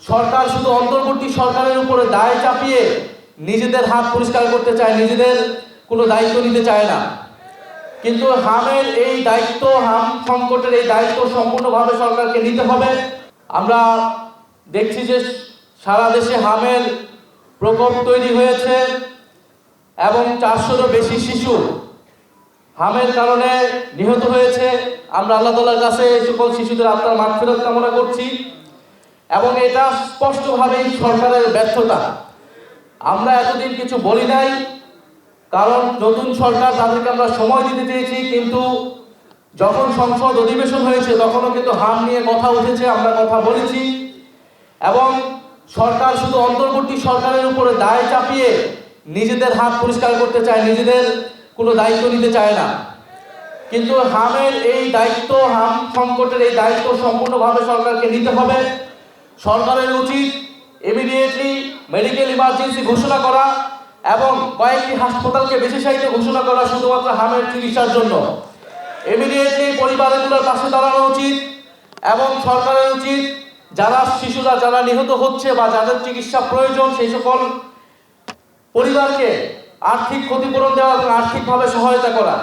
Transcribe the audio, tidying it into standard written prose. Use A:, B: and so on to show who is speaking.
A: সরকার শুধু অন্তর্বর্তী সরকারের উপরে দায় চাপিয়ে নিজেদের হাত পরিষ্কার করতে চায়, নিজেদের কোনো দায়িত্ব নিতে চায় না। কিন্তু হামের এই দায়িত্ব, হাম সংকটের এই দায়িত্ব সম্পূর্ণভাবে সরকারকে নিতে হবে। আমরা দেখছি যে সারা দেশে হামের প্রকোপ তৈরি হয়েছে এবং 400-রও বেশি শিশু হামের কারণে নিহত হয়েছে। আমরা আল্লাহ তাআলার কাছে এই সকল শিশুদের আত্মার মাগফিরাত কামনা করছি এবং এটা স্পষ্টভাবেই সরকারের ব্যর্থতা। আমরা এতদিন কিছু বলি নাই, কারণ নতুন সরকার, তাদেরকে আমরা সময় দিতে চেয়েছি, কিন্তু যখন সংসদ অধিবেশন হয়েছে তখনও কিন্তু হাম নিয়ে কথা উঠেছে, আমরা কথা বলেছি এবং সরকার শুধু অন্তর্বর্তী সরকারের উপরে দায় চাপিয়ে নিজেদের হাত পরিষ্কার করতে চায়, নিজেদের কোনো দায়িত্ব নিতে চায় না। কিন্তু হামের এই দায়িত্ব, হাম সংকটের এই দায়িত্ব সম্পূর্ণভাবে সরকারকে নিতে হবে। সরকারের উচিত ইমিডিয়েটলি মেডিকেল ইমার্জেন্সি ঘোষণা করা এবং কয়েকটি হাসপাতালকে বিশেষায়িত ঘোষণা করা শুধুমাত্র হামের চিকিৎসার জন্য। ইমিডিয়েটলি পরিবারগুলোর পাশে দাঁড়ানো উচিত এবং সরকারের উচিত যারা শিশুরা যারা নিহত হচ্ছে বা যাদের চিকিৎসা প্রয়োজন সেই সকল পরিবারকে আর্থিক ক্ষতিপূরণ দেওয়া এবং আর্থিকভাবে সহায়তা করা।